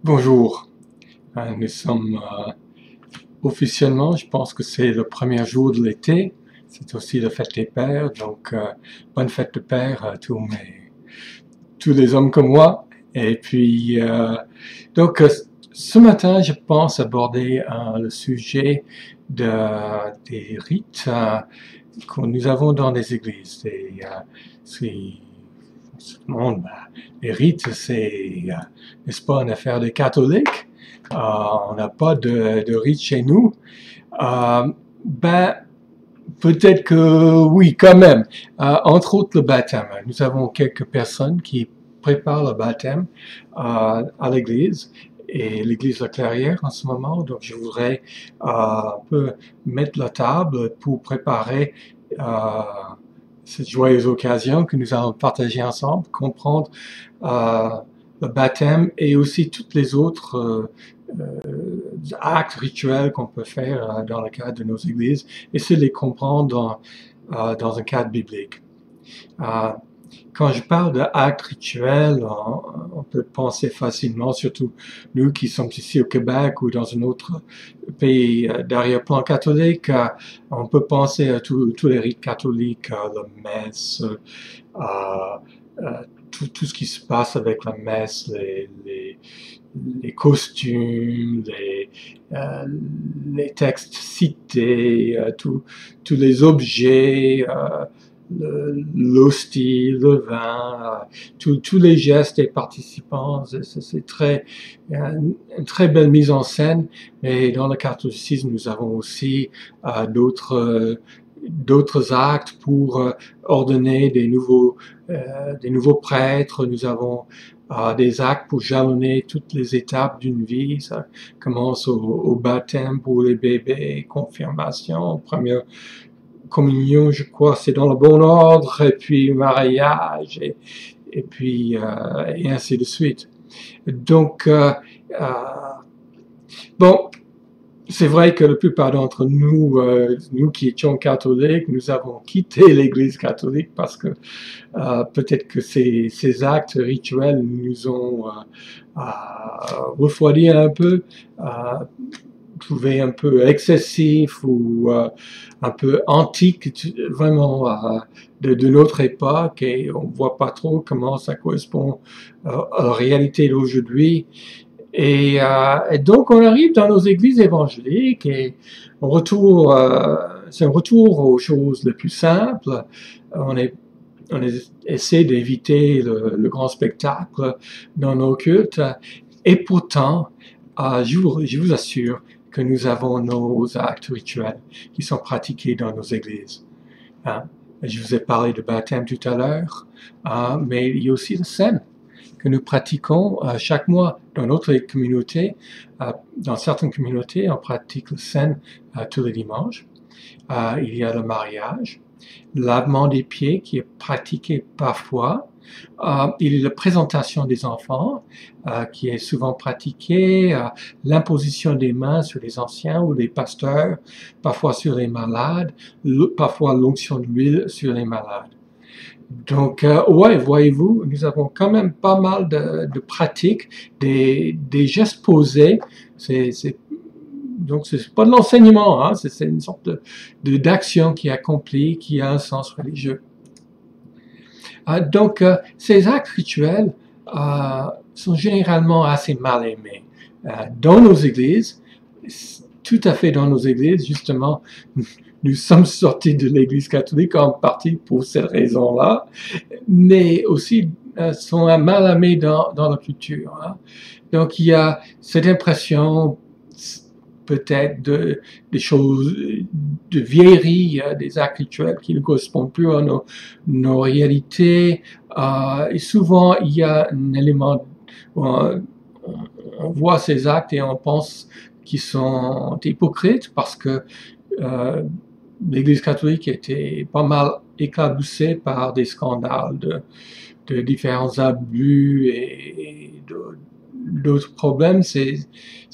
Bonjour. Nous sommes officiellement, je pense que c'est le premier jour de l'été. C'est aussi la fête des pères, donc bonne fête de père à tous les hommes comme moi. Et puis, ce matin, je pense aborder le sujet des rites que nous avons dans les églises. Monde, les rites, n'est-ce pas, une affaire des catholiques. On n'a pas de rites chez nous. Ben, peut-être que oui, quand même. Entre autres, le baptême. Nous avons quelques personnes qui préparent le baptême à l'église. Et l'église La Clairière en ce moment. Donc, je voudrais un peu mettre la table pour préparer cette joyeuse occasion que nous allons partager ensemble, comprendre le baptême et aussi toutes les autres actes rituels qu'on peut faire dans le cadre de nos églises, et c'est les comprendre dans un cadre biblique. Quand je parle d'actes rituels, on peut penser facilement, surtout nous qui sommes ici au Québec ou dans un autre pays d'arrière-plan catholique, on peut penser à tous les rites catholiques, la messe, tout ce qui se passe avec la messe, les costumes, les textes cités, tous les objets, l'hostie, le vin, tous les gestes des participants. C'est une très belle mise en scène. Mais dans le catholicisme, nous avons aussi d'autres actes pour ordonner des nouveaux prêtres. Nous avons des actes pour jalonner toutes les étapes d'une vie. Ça commence au baptême pour les bébés, confirmation, première communion, je crois, c'est dans le bon ordre, et puis mariage, et puis et ainsi de suite. Donc, bon, c'est vrai que la plupart d'entre nous, nous qui étions catholiques, nous avons quitté l'Église catholique parce que peut-être que ces actes rituels nous ont refroidi un peu, trouvé un peu excessif ou un peu antique, vraiment de notre époque, et on voit pas trop comment ça correspond à la réalité d'aujourd'hui. Et donc on arrive dans nos églises évangéliques et c'est un retour aux choses les plus simples. On essaie d'éviter le grand spectacle dans nos cultes. Et pourtant, je vous assure que nous avons nos actes rituels qui sont pratiqués dans nos églises. Hein? Je vous ai parlé de baptême tout à l'heure, mais il y a aussi le scène que nous pratiquons chaque mois dans notre communauté. Dans certaines communautés, on pratique le scène tous les dimanches. Il y a le mariage, le lavement des pieds qui est pratiqué parfois. Il y a la présentation des enfants qui est souvent pratiquée, l'imposition des mains sur les anciens ou les pasteurs, parfois sur les malades, parfois l'onction d'huile sur les malades. Donc, ouais, voyez-vous, nous avons quand même pas mal de pratiques, des gestes posés. Donc, c'est pas de l'enseignement, hein, c'est une sorte d'action qui est accomplie, qui a un sens religieux. Donc, ces actes rituels sont généralement assez mal aimés. Dans nos églises, tout à fait dans nos églises, justement, nous sommes sortis de l'Église catholique en partie pour cette raison-là, mais aussi sont mal aimés dans la culture. Hein. Donc, il y a cette impression peut-être des choses, de vieillerie, des actes rituels qui ne correspondent plus à nos réalités. Et souvent, il y a un élément où on voit ces actes et on pense qu'ils sont hypocrites parce que l'Église catholique était pas mal éclaboussée par des scandales de différents abus et d'autres problèmes ces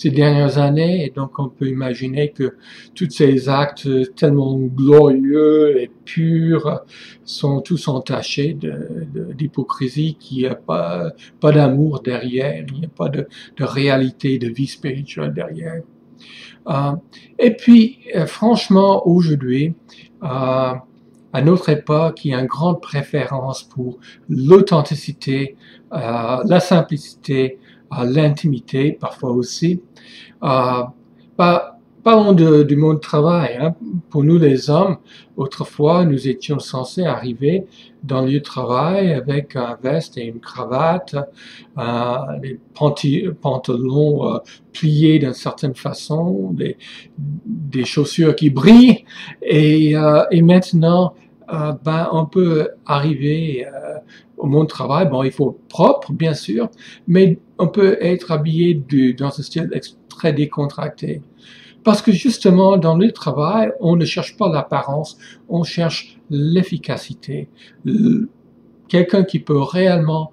dernières années, et donc on peut imaginer que tous ces actes tellement glorieux et purs sont tous entachés d'hypocrisie, qu'il n'y a pas d'amour derrière, il n'y a pas de réalité, de vie spirituelle derrière. Et puis, franchement, aujourd'hui, à notre époque, il y a une grande préférence pour l'authenticité, la simplicité, l'intimité, parfois aussi. Parlons du monde du travail. Hein. Pour nous, les hommes, autrefois, nous étions censés arriver dans le lieu de travail avec un veste et une cravate, des pantalons pliés d'une certaine façon, des chaussures qui brillent, et maintenant, on peut arriver au monde du travail. Bon, il faut propre, bien sûr, mais on peut être habillé dans un style très décontracté. Parce que justement, dans le travail, on ne cherche pas l'apparence, on cherche l'efficacité. Quelqu'un qui peut réellement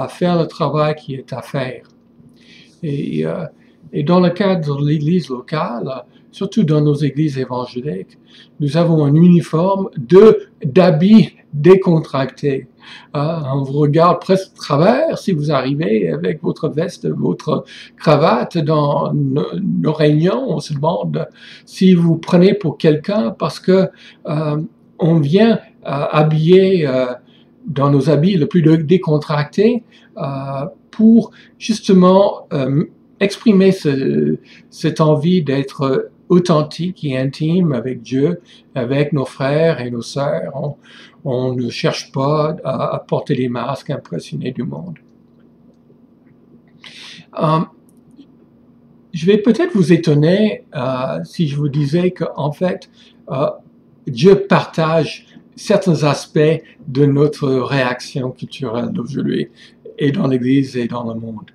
faire le travail qui est à faire. Et dans le cadre de l'église locale, surtout dans nos églises évangéliques, nous avons un uniforme d'habits décontractés. On vous regarde presque de travers si vous arrivez avec votre veste, votre cravate dans nos réunions. On se demande si vous prenez pour quelqu'un parce que on vient habiller dans nos habits le plus décontractés pour justement exprimer cette envie d'être authentique et intime avec Dieu, avec nos frères et nos sœurs. On ne cherche pas à porter des masques, impressionner du monde. Je vais peut-être vous étonner si je vous disais qu'en fait, Dieu partage certains aspects de notre réaction culturelle d'aujourd'hui, et dans l'Église et dans le monde.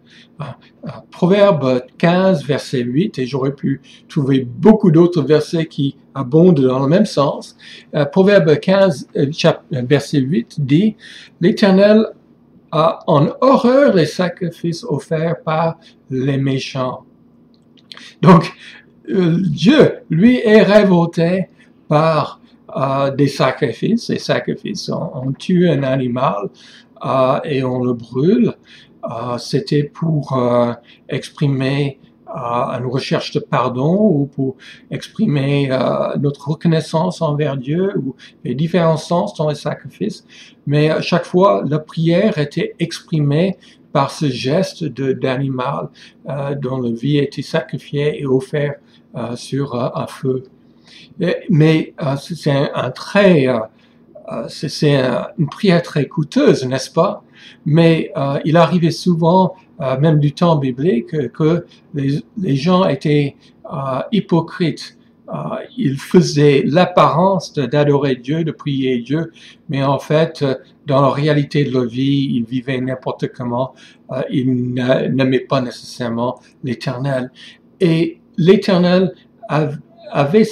Proverbe 15, verset 8, et j'aurais pu trouver beaucoup d'autres versets qui abondent dans le même sens. Proverbe 15, verset 8 dit « L'Éternel a en horreur les sacrifices offerts par les méchants. » Donc, Dieu, lui, est révolté par des sacrifices. Les sacrifices, on tue un animal et on le brûle. C'était pour exprimer une recherche de pardon ou pour exprimer notre reconnaissance envers Dieu, ou les différents sens dans les sacrifices. Mais à chaque fois, la prière était exprimée par ce geste d'animal dont la vie était sacrifiée et offerte sur un feu. Mais c'est une prière très coûteuse, n'est-ce pas? Mais il arrivait souvent, même du temps biblique, que les gens étaient hypocrites. Ils faisaient l'apparence d'adorer Dieu, de prier Dieu, mais en fait, dans la réalité de leur vie, ils vivaient n'importe comment. Ils n'aimaient pas nécessairement l'Éternel. Et l'Éternel avait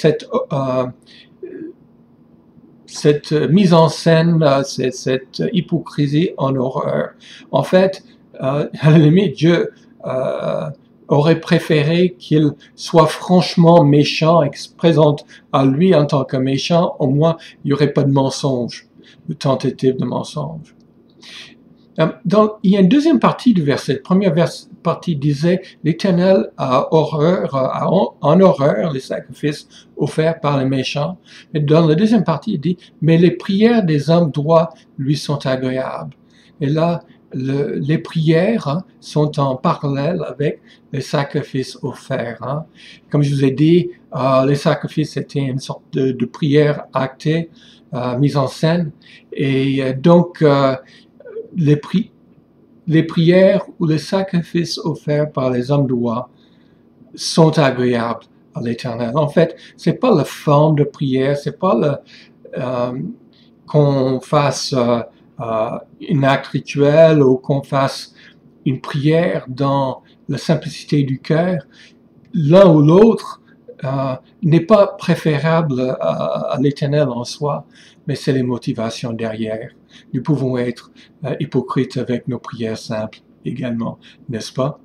cette mise en scène, cette hypocrisie en horreur. En fait, à la limite, Dieu aurait préféré qu'il soit franchement méchant et qu'il se présente à lui en tant que méchant. Au moins, il n'y aurait pas de mensonge, de tentative de mensonge. Il y a une deuxième partie du verset. La première partie disait « L'Éternel a en horreur les sacrifices offerts par les méchants. » Et dans la deuxième partie, il dit « Mais les prières des hommes droits lui sont agréables. » Et là, les prières sont en parallèle avec les sacrifices offerts. Comme je vous ai dit, les sacrifices étaient une sorte de prière actée, mise en scène. Et donc, les prières ou les sacrifices offerts par les hommes droits sont agréables à l'Éternel. En fait, c'est pas la forme de prière, c'est pas qu'on fasse un acte rituel ou qu'on fasse une prière dans la simplicité du cœur. L'un ou l'autre n'est pas préférable à l'Éternel en soi, mais c'est les motivations derrière. Nous pouvons être hypocrites avec nos prières simples également, n'est-ce pas?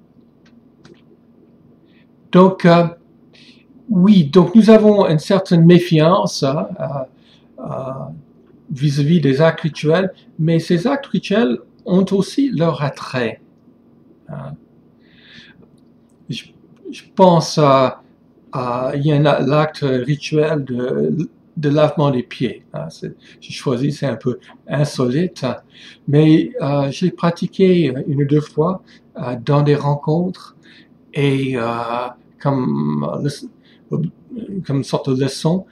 Donc, oui, donc nous avons une certaine méfiance vis-à-vis des actes rituels, mais ces actes rituels ont aussi leur attrait. Je pense il y a l'acte rituel de lavement des pieds. J'ai choisi, c'est un peu insolite, mais j'ai pratiqué une ou deux fois dans des rencontres et comme une sorte de leçon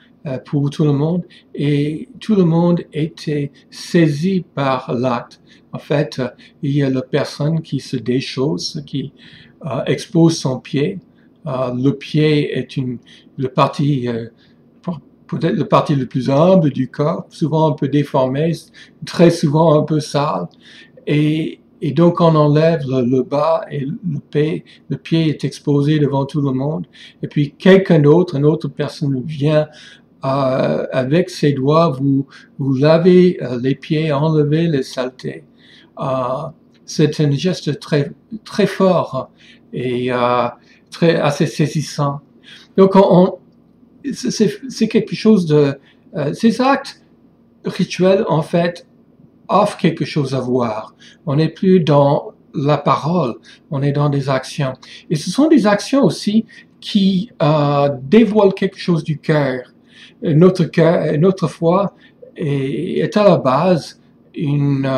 pour tout le monde, et tout le monde était saisi par l'acte. En fait, il y a la personne qui se déchausse, qui expose son pied. Le pied est le parti, peut-être le parti le plus humble du corps, souvent un peu déformé, très souvent un peu sale. Et donc on enlève le bas et le pied est exposé devant tout le monde. Et puis quelqu'un d'autre, une autre personne vient avec ses doigts, vous lavez les pieds, enlevez les saletés. C'est un geste très, très fort et assez saisissant. Donc c'est quelque chose de... ces actes rituels, en fait, offrent quelque chose à voir. On n'est plus dans la parole, on est dans des actions. Et ce sont des actions aussi qui dévoilent quelque chose du cœur. Notre foi est à la base une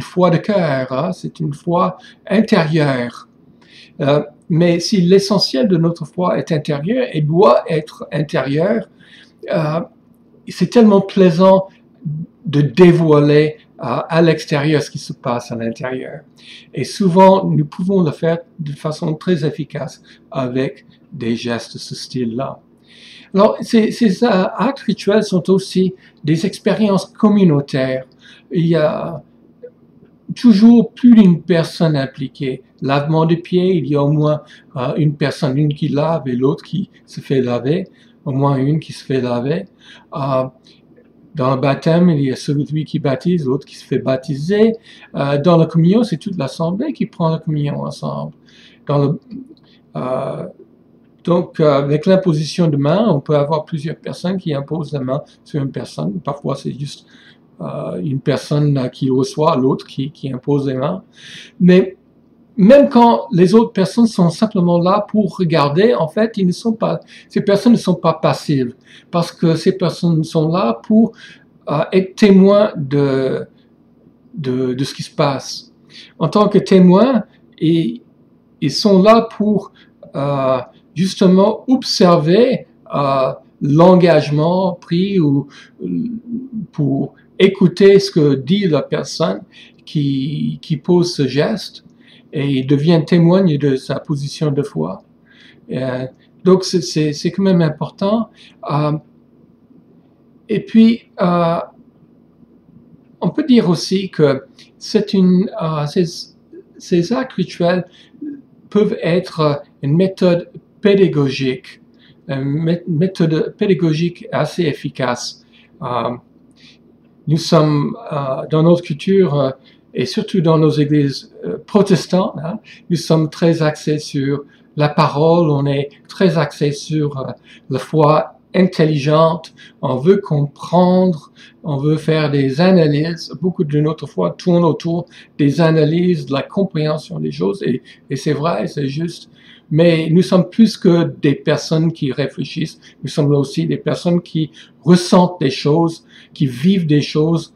foi de cœur, hein? C'est une foi intérieure. Mais si l'essentiel de notre foi est intérieur et doit être intérieur, c'est tellement plaisant de dévoiler à l'extérieur ce qui se passe à l'intérieur. Et souvent, nous pouvons le faire de façon très efficace avec des gestes de ce style-là. Alors, ces actes rituels sont aussi des expériences communautaires. Il y a toujours plus d'une personne impliquée. Lavement de pieds, il y a au moins une personne, une qui lave et l'autre qui se fait laver, au moins une qui se fait laver. Dans le baptême, il y a celui qui baptise, l'autre qui se fait baptiser. Dans la communion, c'est toute l'assemblée qui prend la communion ensemble. Donc, avec l'imposition de main, on peut avoir plusieurs personnes qui imposent la main sur une personne. Parfois, c'est juste une personne qui reçoit, l'autre qui impose les mains. Mais même quand les autres personnes sont simplement là pour regarder, en fait, ces personnes ne sont pas passives, parce que ces personnes sont là pour être témoins de ce qui se passe. En tant que témoins, ils sont là pour justement observer l'engagement pris ou pour écouter ce que dit la personne qui pose ce geste et devient témoin de sa position de foi. Donc c'est quand même important. Et puis on peut dire aussi que ces actes rituels peuvent être une méthode pédagogique assez efficace. Nous sommes dans notre culture et surtout dans nos églises protestantes, hein, nous sommes très axés sur la parole, on est très axés sur la foi intelligente, on veut comprendre, on veut faire des analyses. Beaucoup de notre foi tourne autour des analyses, de la compréhension des choses, et c'est vrai, c'est juste. Mais nous sommes plus que des personnes qui réfléchissent, nous sommes aussi des personnes qui ressentent des choses, qui vivent des choses,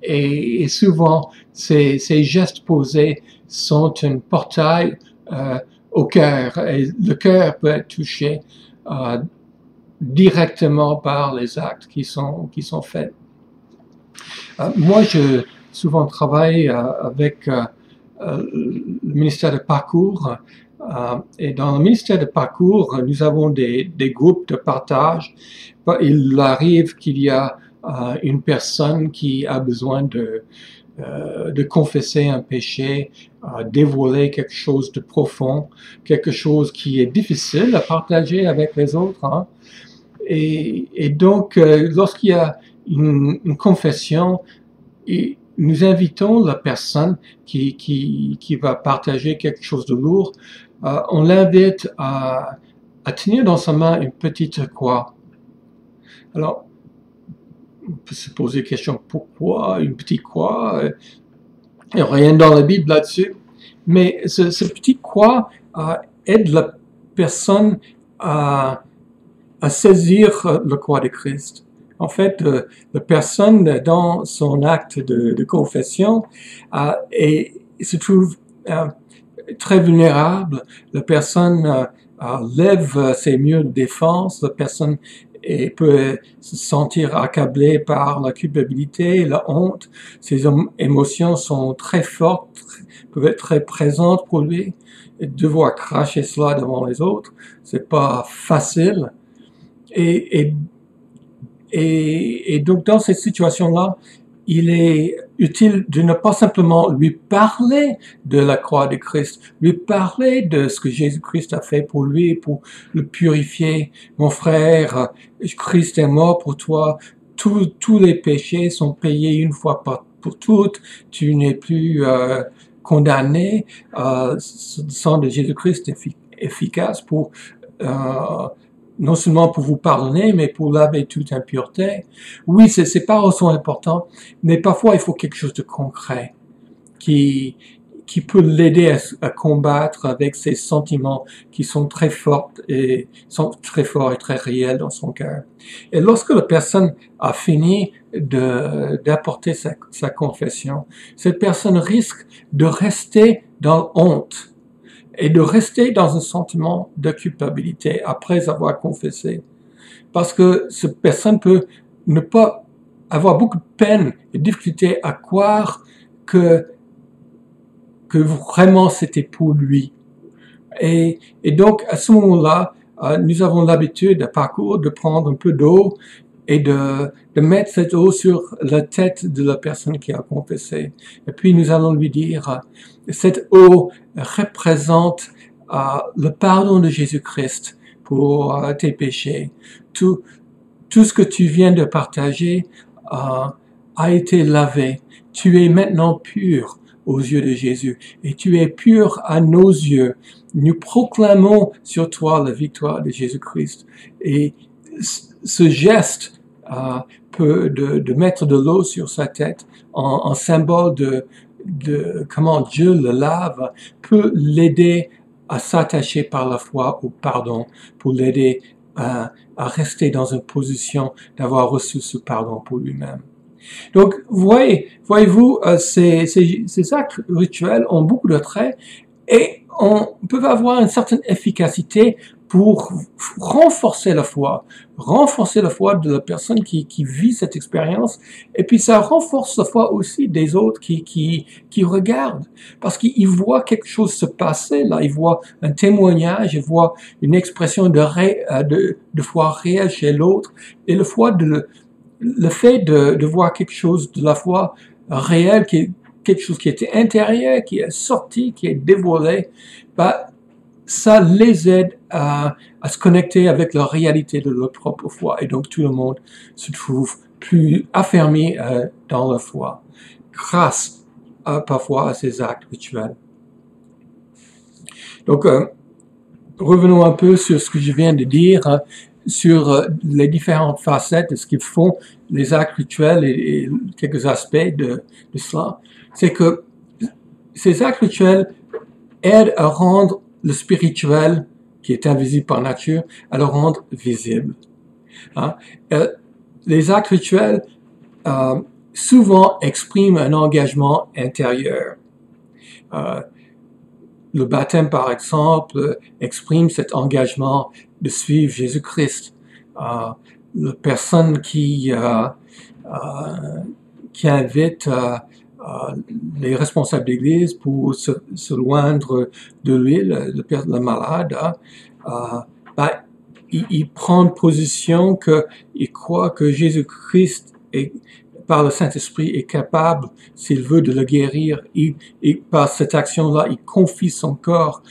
et souvent ces gestes posés sont un portail au cœur, et le cœur peut être touché directement par les actes qui sont faits. Moi, je souvent travaille avec le ministère de Parcours, et dans le ministère de Parcours, nous avons des groupes de partage. Il arrive qu'il y a une personne qui a besoin de confesser un péché, dévoiler quelque chose de profond, quelque chose qui est difficile à partager avec les autres. Hein. Et donc, lorsqu'il y a une confession, nous invitons la personne qui va partager quelque chose de lourd on l'invite à tenir dans sa main une petite croix. Alors, on peut se poser la question, pourquoi une petite croix? Il n'y a rien dans la Bible là-dessus. Mais ce petit croix aide la personne à saisir la croix de Christ. En fait, la personne, dans son acte de confession, se trouve très vulnérable. La personne lève ses murs de défense. La personne peut se sentir accablée par la culpabilité, la honte. Ses émotions sont très fortes, peuvent être très présentes pour lui. Et devoir cracher cela devant les autres, c'est pas facile. Et donc, dans cette situation-là, il est utile de ne pas simplement lui parler de la croix de Christ, lui parler de ce que Jésus-Christ a fait pour lui, pour le purifier. Mon frère, Christ est mort pour toi. Tous les péchés sont payés une fois pour toutes. Tu n'es plus condamné. Le sang de Jésus-Christ est efficace pour non seulement pour vous pardonner, mais pour laver toute impureté. Oui, ces paroles sont importantes, mais parfois il faut quelque chose de concret qui peut l'aider à combattre avec ces sentiments qui sont très forts et très réels dans son cœur. Et lorsque la personne a fini d'apporter sa confession, cette personne risque de rester dans honte et de rester dans un sentiment de culpabilité après avoir confessé. Parce que cette personne peut ne pas avoir beaucoup de peine et difficulté à croire que vraiment c'était pour lui. Et donc, à ce moment-là, nous avons l'habitude à parcours de prendre un peu d'eau et de mettre cette eau sur la tête de la personne qui a confessé. Et puis nous allons lui dire, cette eau représente le pardon de Jésus-Christ pour tes péchés. Tout ce que tu viens de partager a été lavé. Tu es maintenant pur aux yeux de Jésus et tu es pur à nos yeux. Nous proclamons sur toi la victoire de Jésus-Christ. Et ce geste de mettre de l'eau sur sa tête en symbole de comment Dieu le lave peut l'aider à s'attacher par la foi au pardon, pour l'aider à rester dans une position d'avoir reçu ce pardon pour lui-même. Donc, voyez-vous, ces actes rituels ont beaucoup de traits et peuvent avoir une certaine efficacité pour renforcer la foi de la personne qui vit cette expérience, et puis ça renforce la foi aussi des autres qui regardent, parce qu'ils voient quelque chose se passer là, ils voient un témoignage, ils voient une expression de foi réelle chez l'autre, et le fait de voir quelque chose de la foi réelle, quelque chose qui était intérieur, qui est sorti, qui est dévoilé, ça les aide à se connecter avec la réalité de leur propre foi. Et donc tout le monde se trouve plus affermi dans la foi, grâce parfois à ces actes rituels. Donc, revenons un peu sur ce que je viens de dire, sur les différentes facettes de ce qu'ils font, les actes rituels et quelques aspects de cela. C'est que ces actes rituels aident à rendre le spirituel, qui est invisible par nature, à le rendre visible. Les actes rituels souvent expriment un engagement intérieur. Le baptême, par exemple, exprime cet engagement de suivre Jésus-Christ. La personne qui invite les responsables d'église pour se loindre de lui, le malade, il prend une position qu'il croit que Jésus-Christ par le Saint-Esprit est capable, s'il veut, de le guérir. Et par cette action-là, il confie son corps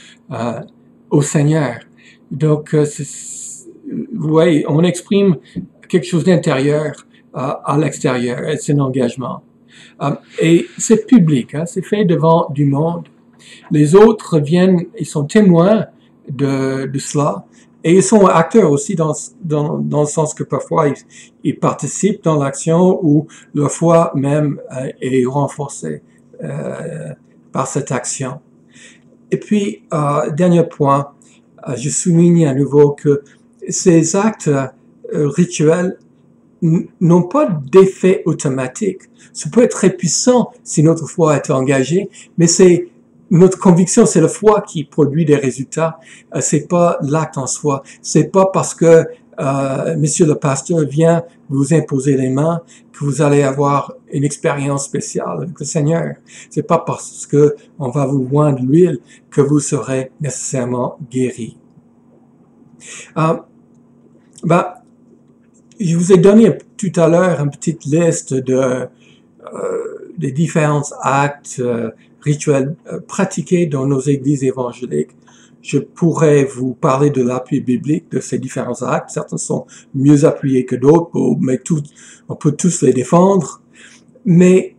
au Seigneur. Donc, vous voyez, on exprime quelque chose d'intérieur à l'extérieur, c'est un engagement. Et c'est public, c'est fait devant du monde. Les autres viennent, ils sont témoins de cela. Et ils sont acteurs aussi dans le sens que parfois ils participent dans l'action ou leur foi même est renforcée par cette action. Et puis, dernier point, je souligne à nouveau que ces actes rituels n'ont pas d'effet automatique. Ça peut être très puissant si notre foi est engagée, mais c'est notre conviction, c'est la foi qui produit des résultats. C'est pas l'acte en soi. C'est pas parce que Monsieur le pasteur vient vous imposer les mains que vous allez avoir une expérience spéciale avec le Seigneur. C'est pas parce que on va vous joindre l'huile que vous serez nécessairement guéri. Je vous ai donné tout à l'heure une petite liste des différents actes rituels pratiqués dans nos églises évangéliques. Je pourrais vous parler de l'appui biblique de ces différents actes. Certains sont mieux appuyés que d'autres, mais on peut tous les défendre. Mais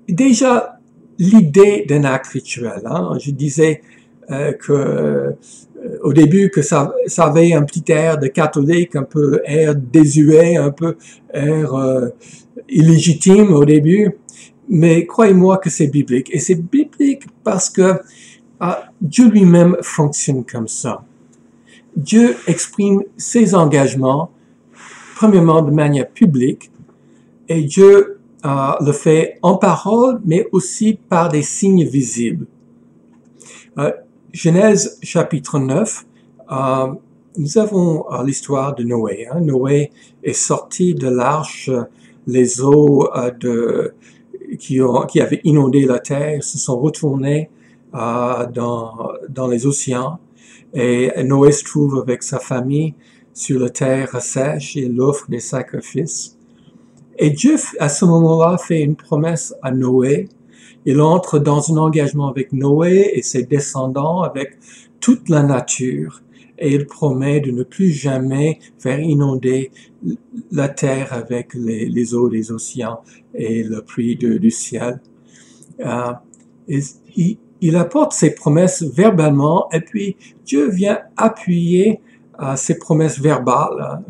déjà, l'idée d'un acte rituel, je disais au début que ça avait un petit air de catholique, un peu air désuet, un peu air illégitime au début. Mais croyez-moi que c'est biblique. Et c'est biblique parce que Dieu lui-même fonctionne comme ça. Dieu exprime ses engagements, premièrement de manière publique, et Dieu le fait en parole, mais aussi par des signes visibles. Genèse chapitre 9, nous avons l'histoire de Noé. Noé est sorti de l'arche, les eaux qui avaient inondé la terre se sont retournées dans les océans, et Noé se trouve avec sa famille sur la terre sèche et il offre des sacrifices. Et Dieu, à ce moment-là, fait une promesse à Noé. Il entre dans un engagement avec Noé et ses descendants, avec toute la nature, et il promet de ne plus jamais faire inonder la terre avec les eaux des océans et le pluie du ciel. Il apporte ses promesses verbalement, et puis Dieu vient appuyer ces promesses verbales.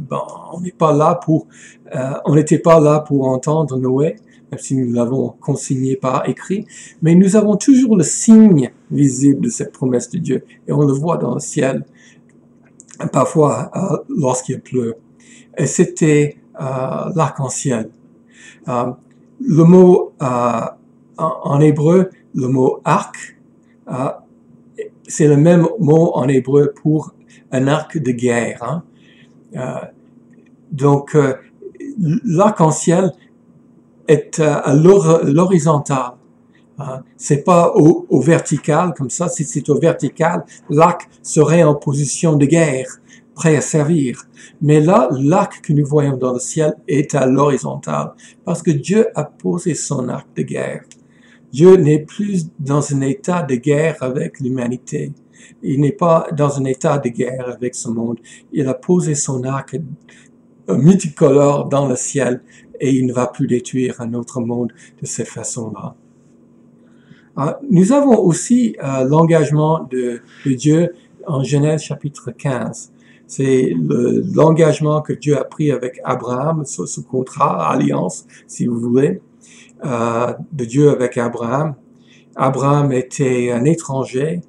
On n'était pas là pour entendre Noé, même si nous l'avons consigné par écrit, mais nous avons toujours le signe visible de cette promesse de Dieu, et on le voit dans le ciel, parfois lorsqu'il pleut. Et c'était l'arc-en-ciel. Le mot en hébreu, le mot arc, c'est le même mot en hébreu pour un arc de guerre. Donc, l'arc-en-ciel est à l'horizontale. C'est pas au vertical comme ça. Si c'est au vertical, l'arc serait en position de guerre, prêt à servir. Mais là, l'arc que nous voyons dans le ciel est à l'horizontale, parce que Dieu a posé son arc de guerre. Dieu n'est plus dans un état de guerre avec l'humanité. Il n'est pas dans un état de guerre avec ce monde. Il a posé son arc multicolore dans le ciel et il ne va plus détruire un autre monde de cette façon-là. Nous avons aussi l'engagement de Dieu en Genèse chapitre 15. C'est l'engagement que Dieu a pris avec Abraham, ce contrat, alliance, si vous voulez, de Dieu avec Abraham. Abraham était un étranger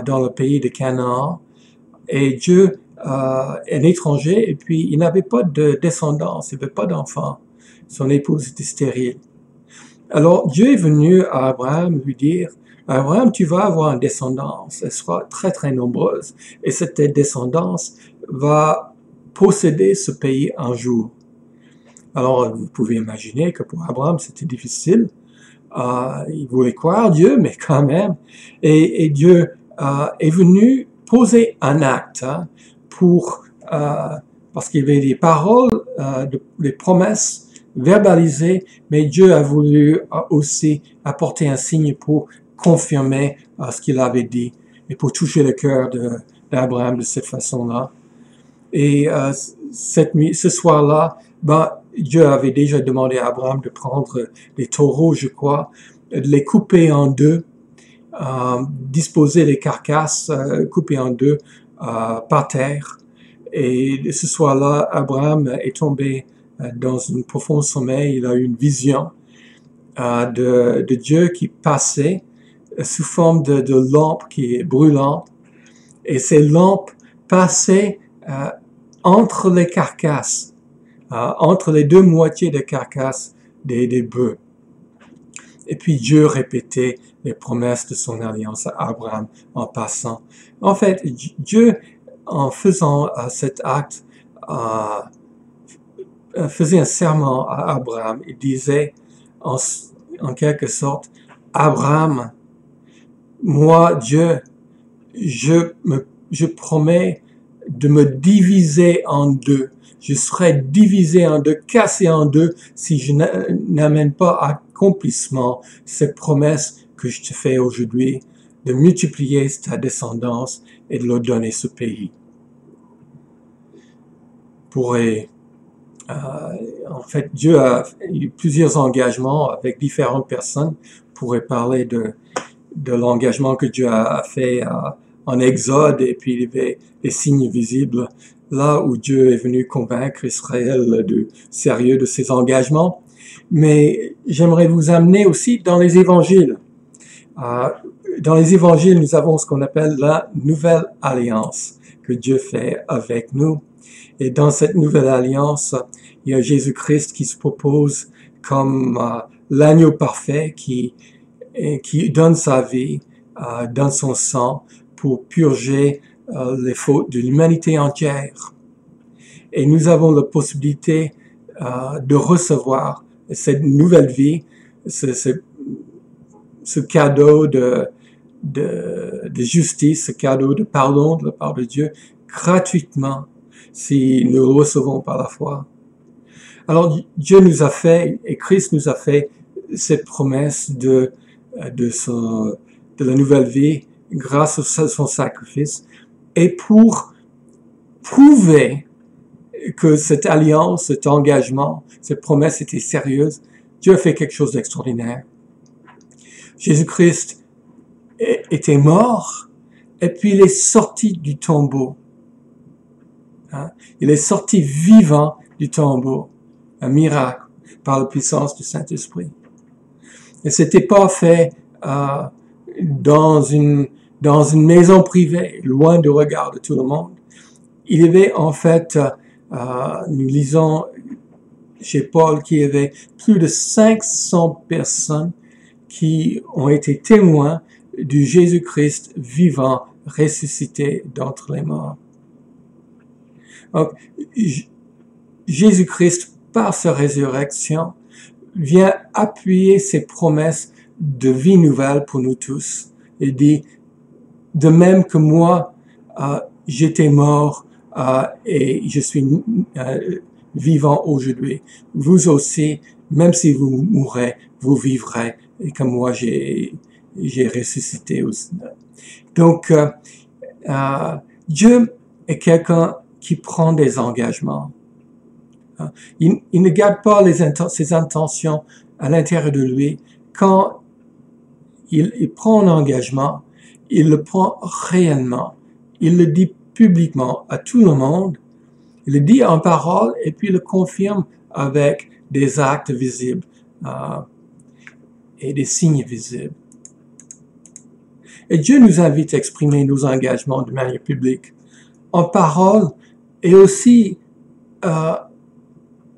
dans le pays de Canaan, et Dieu est un étranger, et puis il n'avait pas de descendance, il n'avait pas d'enfant. Son épouse était stérile. Alors Dieu est venu à Abraham lui dire, Abraham, tu vas avoir une descendance, elle sera très très nombreuse, et cette descendance va posséder ce pays un jour. Alors vous pouvez imaginer que pour Abraham c'était difficile, il voulait croire Dieu, mais quand même, et Dieu est venu poser un acte parce qu'il y avait des paroles, des promesses verbalisées, mais Dieu a voulu aussi apporter un signe pour confirmer ce qu'il avait dit et pour toucher le cœur d'Abraham de cette façon-là. Et ce soir-là, Dieu avait déjà demandé à Abraham de prendre des taureaux, je crois, de les couper en deux, disposé les carcasses coupées en deux par terre. Et ce soir-là, Abraham est tombé dans un profond sommeil. Il a eu une vision de Dieu qui passait sous forme de lampe qui est brûlante. Et ces lampes passaient entre les carcasses, entre les deux moitiés des carcasses des bœufs. Et puis Dieu répétait les promesses de son alliance à Abraham en passant. En fait, Dieu, en faisant cet acte, faisait un serment à Abraham. Il disait, en quelque sorte, Abraham, moi, Dieu, je promets de me diviser en deux. Je serai divisé en deux, cassé en deux, si je n'amène pas à accomplissement cette promesse que je te fais aujourd'hui, de multiplier ta descendance et de leur donner ce pays. En fait, Dieu a eu plusieurs engagements avec différentes personnes. On pourrait parler de l'engagement que Dieu a fait en Exode, et puis il y avait les signes visibles, là où Dieu est venu convaincre Israël du sérieux de ses engagements. Mais j'aimerais vous amener aussi dans les évangiles. Dans les évangiles, nous avons ce qu'on appelle la nouvelle alliance que Dieu fait avec nous. Et dans cette nouvelle alliance, il y a Jésus-Christ qui se propose comme l'agneau parfait qui donne sa vie, donne son sang pour purger les fautes de l'humanité entière. Et nous avons la possibilité de recevoir cette nouvelle vie, ce cadeau de justice, ce cadeau de pardon de la part de Dieu, gratuitement, si nous le recevons par la foi. Alors, Dieu nous a fait, et Christ nous a fait cette promesse de la nouvelle vie grâce à son sacrifice, et pour prouver que cette alliance, cet engagement, cette promesse était sérieuse, Dieu a fait quelque chose d'extraordinaire. Jésus-Christ était mort, et puis il est sorti du tombeau. Il est sorti vivant du tombeau. Un miracle par la puissance du Saint-Esprit. Et c'était pas fait dans une maison privée, loin du regard de tout le monde. Il y avait en fait, nous lisons chez Paul qu'il y avait plus de 500 personnes qui ont été témoins du Jésus-Christ vivant, ressuscité d'entre les morts. Donc, Jésus-Christ, par sa résurrection, vient appuyer ses promesses de vie nouvelle pour nous tous. Il dit, de même que moi, j'étais mort et je suis vivant aujourd'hui. Vous aussi, même si vous mourrez, vous vivrez, et comme moi j'ai ressuscité aussi. Donc, Dieu est quelqu'un qui prend des engagements. Il ne garde pas ses intentions à l'intérieur de lui. Quand il prend un engagement, il le prend réellement. Il le dit publiquement à tout le monde. Il le dit en parole et puis il le confirme avec des actes visibles et des signes visibles. Et Dieu nous invite à exprimer nos engagements de manière publique, en parole et aussi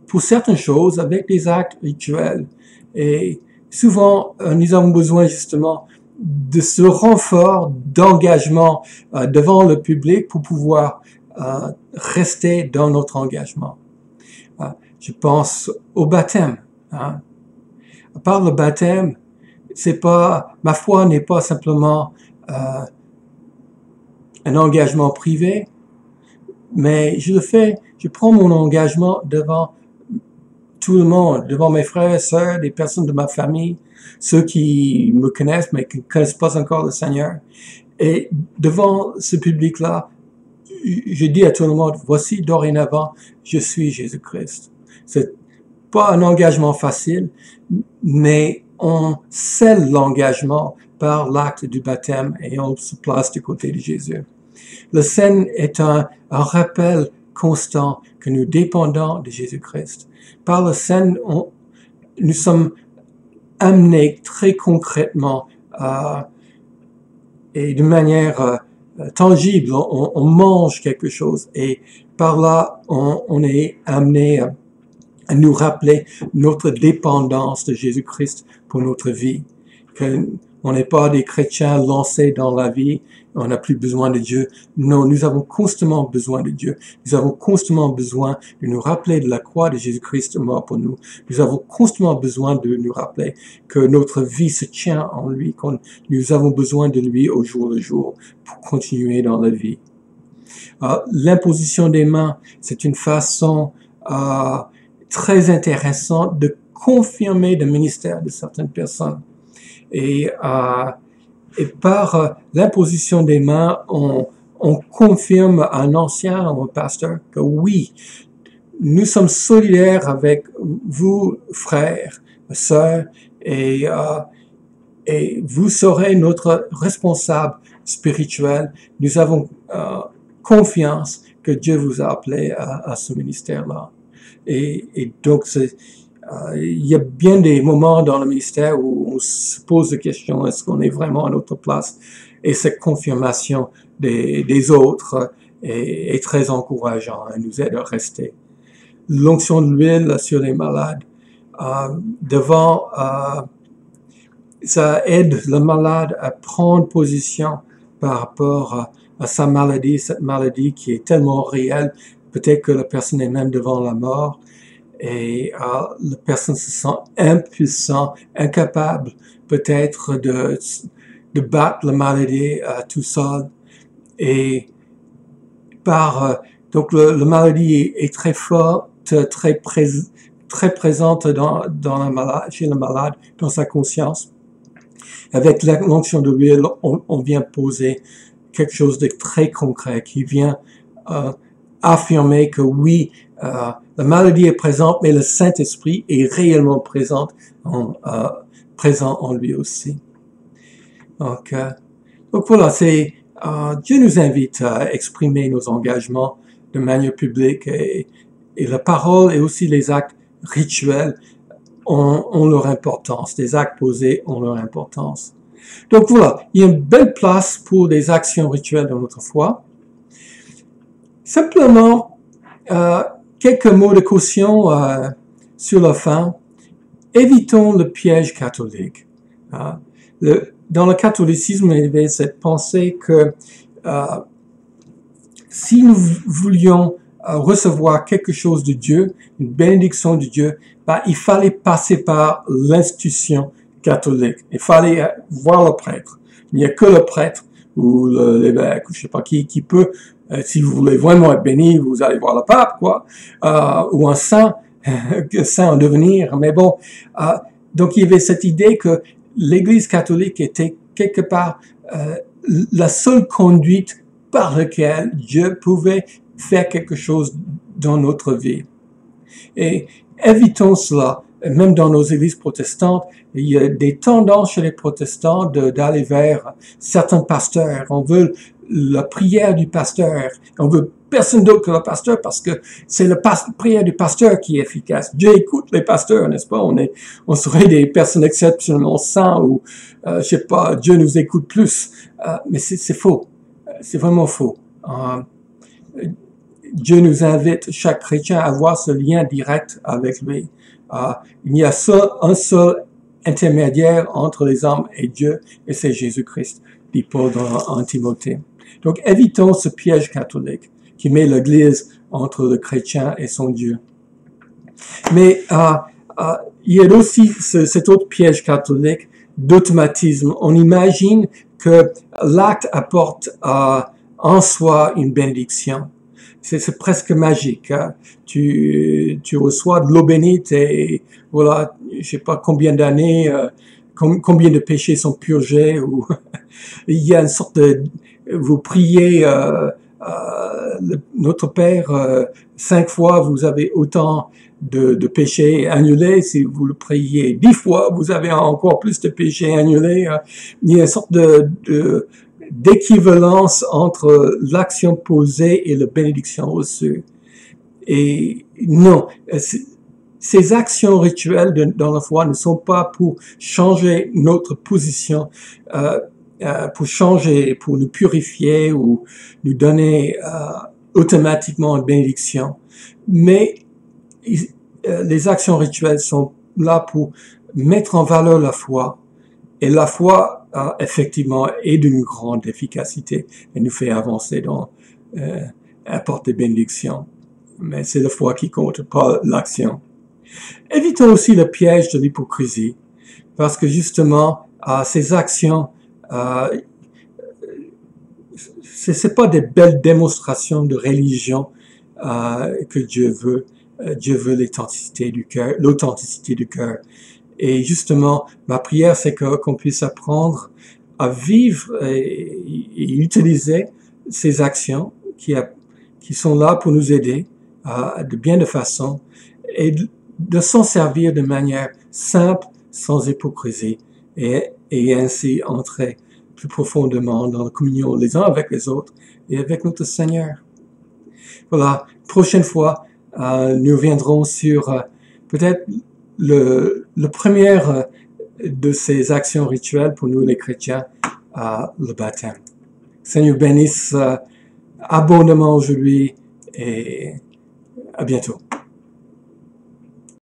pour certaines choses avec des actes rituels. Et souvent, nous avons besoin justement de ce renfort d'engagement devant le public pour pouvoir rester dans notre engagement. Je pense au baptême. À part le baptême, ma foi n'est pas simplement un engagement privé, mais je prends mon engagement devant tout le monde, devant mes frères et sœurs, des personnes de ma famille, ceux qui me connaissent mais qui ne connaissent pas encore le Seigneur. Et devant ce public-là, je dis à tout le monde, voici dorénavant, je suis Jésus-Christ. C'est pas un engagement facile, mais on scelle l'engagement par l'acte du baptême et on se place du côté de Jésus. Le scène est un rappel constant que nous dépendons de Jésus-Christ. Par le scène, nous sommes amenés très concrètement et de manière tangible, on mange quelque chose et par là, on est amené à nous rappeler notre dépendance de Jésus-Christ pour notre vie. On n'est pas des chrétiens lancés dans la vie, on n'a plus besoin de Dieu. Non, nous avons constamment besoin de Dieu. Nous avons constamment besoin de nous rappeler de la croix de Jésus-Christ mort pour nous. Nous avons constamment besoin de nous rappeler que notre vie se tient en lui, que nous avons besoin de lui au jour le jour pour continuer dans la vie. L'imposition des mains, c'est une façon très intéressante de confirmer le ministère de certaines personnes. Et par l'imposition des mains, on confirme à un ancien ou un pasteur que oui, nous sommes solidaires avec vous, frères, sœurs, et vous serez notre responsable spirituel. Nous avons confiance que Dieu vous a appelé à ce ministère-là. Et donc, il y a bien des moments dans le ministère où on se pose la question, est-ce qu'on est vraiment à notre place? Et cette confirmation des autres est très encourageant et nous aide à rester. L'onction de l'huile sur les malades, ça aide le malade à prendre position par rapport à sa maladie, cette maladie qui est tellement réelle, peut-être que la personne est même devant la mort, et la personne se sent impuissant, incapable peut-être de battre la maladie tout seul. Et donc la maladie est très forte, très présente chez le malade, dans sa conscience. Avec l'onction de l'huile, on vient poser quelque chose de très concret qui vient affirmer que oui, la maladie est présente, mais le Saint-Esprit est réellement présent en lui aussi. Donc voilà, Dieu nous invite à exprimer nos engagements de manière publique et la parole et aussi les actes rituels ont leur importance. Les actes posés ont leur importance. Donc voilà, il y a une belle place pour des actions rituelles dans notre foi. Simplement, quelques mots de caution sur la fin. Évitons le piège catholique. Dans le catholicisme, il y avait cette pensée que si nous voulions recevoir quelque chose de Dieu, une bénédiction de Dieu, il fallait passer par l'institution catholique. Il fallait voir le prêtre. Il n'y a que le prêtre ou l'évêque, ou je sais pas qui peut, si vous voulez vraiment être béni, vous allez voir le pape, quoi, ou un saint en devenir. Mais bon, donc il y avait cette idée que l'Église catholique était quelque part la seule conduite par laquelle Dieu pouvait faire quelque chose dans notre vie. Et évitons cela. Même dans nos églises protestantes, il y a des tendances chez les protestants d'aller vers certains pasteurs. On veut la prière du pasteur. On veut personne d'autre que le pasteur parce que c'est la prière du pasteur qui est efficace. Dieu écoute les pasteurs, n'est-ce pas? On serait des personnes exceptionnellement saintes ou, je sais pas, Dieu nous écoute plus. Mais c'est faux. C'est vraiment faux. Dieu nous invite, chaque chrétien, à avoir ce lien direct avec lui. Il y a un seul intermédiaire entre les hommes et Dieu, et c'est Jésus-Christ, dit Paul en Timothée. Donc, évitons ce piège catholique qui met l'Église entre le chrétien et son Dieu. Mais il y a aussi cet autre piège catholique d'automatisme. On imagine que l'acte apporte en soi une bénédiction. C'est presque magique. Hein? Tu reçois de l'eau bénite et voilà, je sais pas combien d'années, combien de péchés sont purgés ou il y a une sorte de, vous priez notre Père, 5 fois, vous avez autant de péchés annulés. Si vous le priez 10 fois, vous avez encore plus de péchés annulés. Il y a une sorte d'équivalence entre l'action posée et la bénédiction reçue. Et non, ces actions rituelles dans la foi ne sont pas pour changer notre position, pour nous purifier ou nous donner automatiquement une bénédiction. Mais les actions rituelles sont là pour mettre en valeur la foi. Et la foi, effectivement, est d'une grande efficacité et nous fait avancer apporte des bénédictions. Mais c'est la foi qui compte, pas l'action. Évitons aussi le piège de l'hypocrisie, parce que justement, ces actions, c'est pas des belles démonstrations de religion que Dieu veut. Dieu veut l'authenticité du cœur. Et justement, ma prière, c'est qu'on puisse apprendre à vivre et utiliser ces actions qui sont là pour nous aider de bien de façon et de s'en servir de manière simple, sans hypocrisie, et ainsi entrer plus profondément dans la communion les uns avec les autres et avec notre Seigneur. Voilà, prochaine fois, nous viendrons sur peut-être le premier de ces actions rituelles pour nous les chrétiens, le baptême. Seigneur bénisse abondamment aujourd'hui et à bientôt.